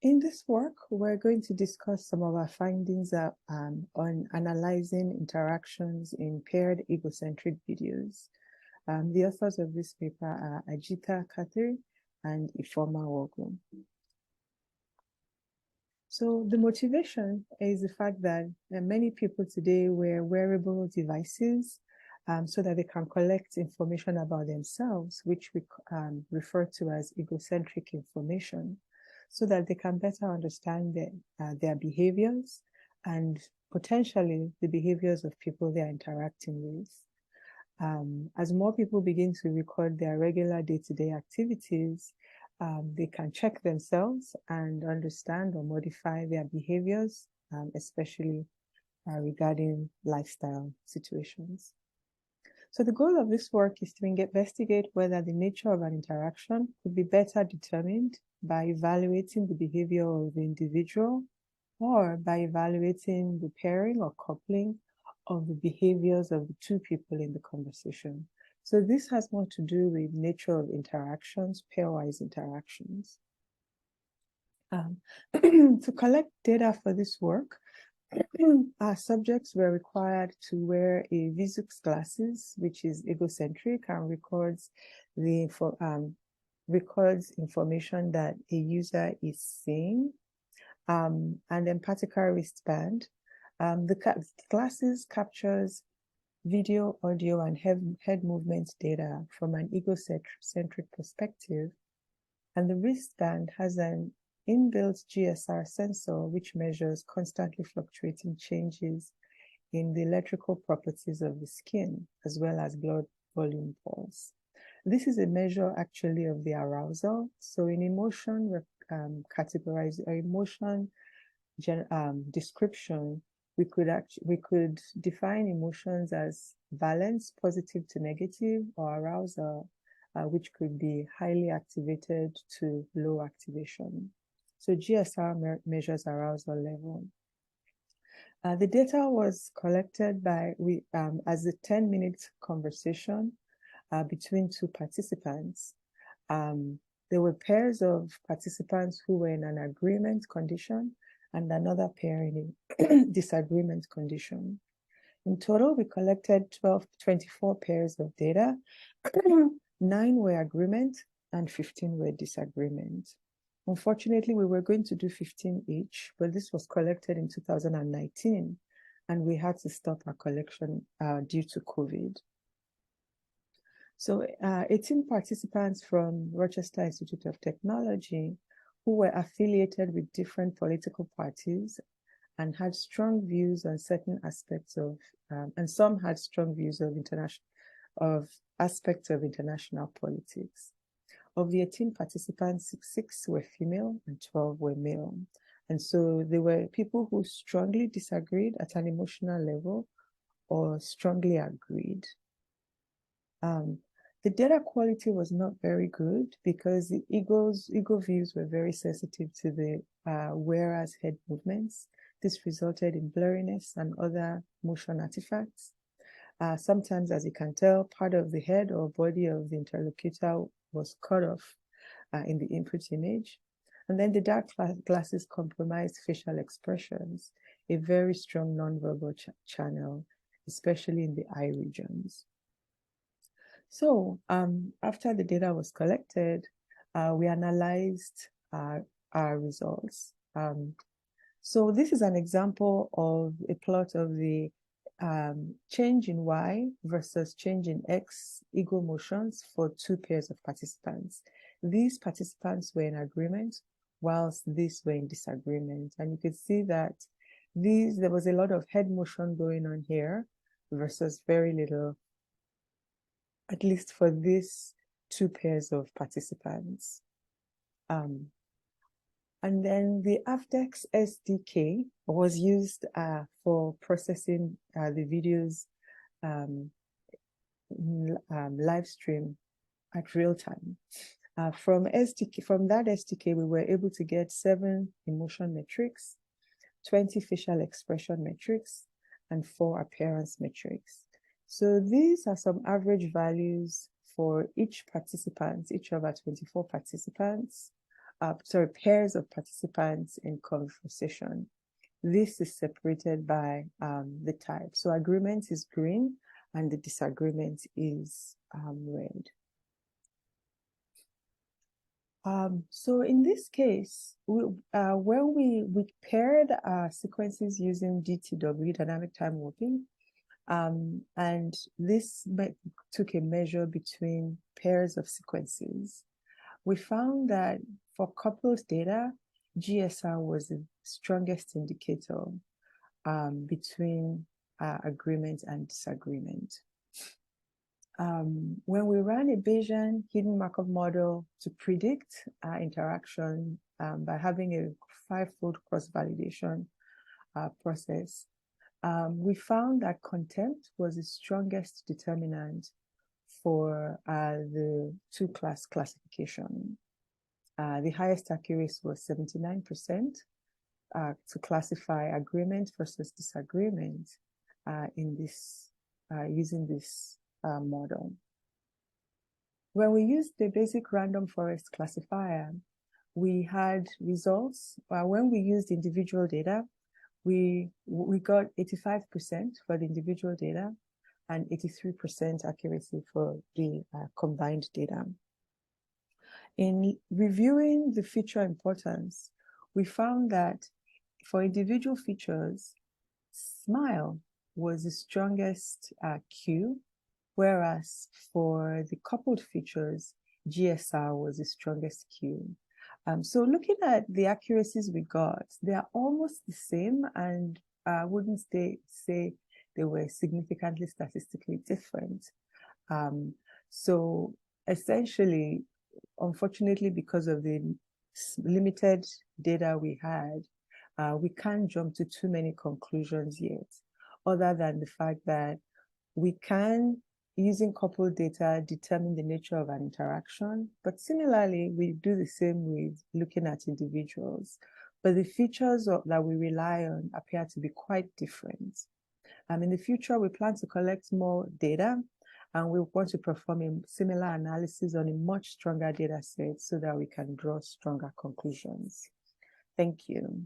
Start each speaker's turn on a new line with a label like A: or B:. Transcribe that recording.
A: In this work, we're going to discuss some of our findings on analyzing interactions in paired egocentric videos. The authors of this paper are Ajeeta, Khatri, and Ifeoma Nwogu. So the motivation is the fact that many people today wear wearable devices so that they can collect information about themselves, which we refer to as egocentric information, so that they can better understand their behaviors and potentially the behaviors of people they're interacting with. As more people begin to record their regular day-to-day activities, they can check themselves and understand or modify their behaviors, especially regarding lifestyle situations. So the goal of this work is to investigate whether the nature of an interaction could be better determined by evaluating the behavior of the individual or by evaluating the pairing or coupling of the behaviors of the two people in the conversation. So this has more to do with nature of interactions, pairwise interactions. To collect data for this work, our subjects were required to wear a Vizux glasses, which is egocentric and records information that a user is seeing, and then particle wristband. The glasses captures video, audio, and head movement data from an egocentric perspective, and the wristband has an inbuilt GSR sensor which measures constantly fluctuating changes in the electrical properties of the skin, as well as blood volume pulse. This is a measure actually of the arousal. So in emotion, we're categorize our emotion description. We could define emotions as valence, positive to negative, or arousal, which could be highly activated to low activation. So GSR measures arousal level. The data was collected as a 10-minute conversation between two participants. There were pairs of participants who were in an agreement condition and another pair in a disagreement condition. In total, we collected 24 pairs of data. 9 were agreement and 15 were disagreement. Unfortunately, we were going to do 15 each, but this was collected in 2019, and we had to stop our collection due to COVID. So 18 participants from Rochester Institute of Technology who were affiliated with different political parties and had strong views on certain aspects of, and some had strong views of aspects of international politics. Of the 18 participants, 6 were female and 12 were male. And so they were people who strongly disagreed at an emotional level or strongly agreed. The data quality was not very good because the ego views were very sensitive to the wearer's head movements. This resulted in blurriness and other motion artifacts. Sometimes, as you can tell, part of the head or body of the interlocutor was cut off in the input image. And then the dark glasses compromised facial expressions, a very strong nonverbal channel, especially in the eye regions. So after the data was collected, we analyzed our results. So this is an example of a plot of the change in Y versus change in X ego motions for 2 pairs of participants. These participants were in agreement, whilst these were in disagreement. And you could see that there was a lot of head motion going on here versus very little, at least for these 2 pairs of participants. And then the Afdex SDK was used for processing the videos live stream at real time. From that SDK, we were able to get 7 emotion metrics, 20 facial expression metrics, and 4 appearance metrics. So these are some average values for each participant, each of our 24 participants. pairs of participants in conversation. This is separated by the type. So agreement is green and the disagreement is red. So in this case, when we paired sequences using DTW, dynamic time warping, and this took a measure between pairs of sequences, we found that for couples data, GSR was the strongest indicator between agreement and disagreement. When we ran a Bayesian hidden Markov model to predict interaction by having a 5-fold cross-validation process, we found that contempt was the strongest determinant for the two-class classification. The highest accuracy was 79% to classify agreement versus disagreement in this using this model. When we used the basic random forest classifier, we had results. When we used individual data, we got 85% for the individual data and 83% accuracy for the combined data. In reviewing the feature importance, we found that for individual features, SMILE was the strongest Q, whereas for the coupled features, GSR was the strongest Q. So looking at the accuracies we got, they are almost the same, and I wouldn't say they were significantly statistically different. So essentially, unfortunately, because of the limited data we had, we can't jump to too many conclusions yet, other than the fact that we can, using coupled data, determine the nature of an interaction. But similarly, we do the same with looking at individuals. But the features that we rely on appear to be quite different. In the future, we plan to collect more data, and we want to perform a similar analysis on a much stronger data set so that we can draw stronger conclusions. Thank you.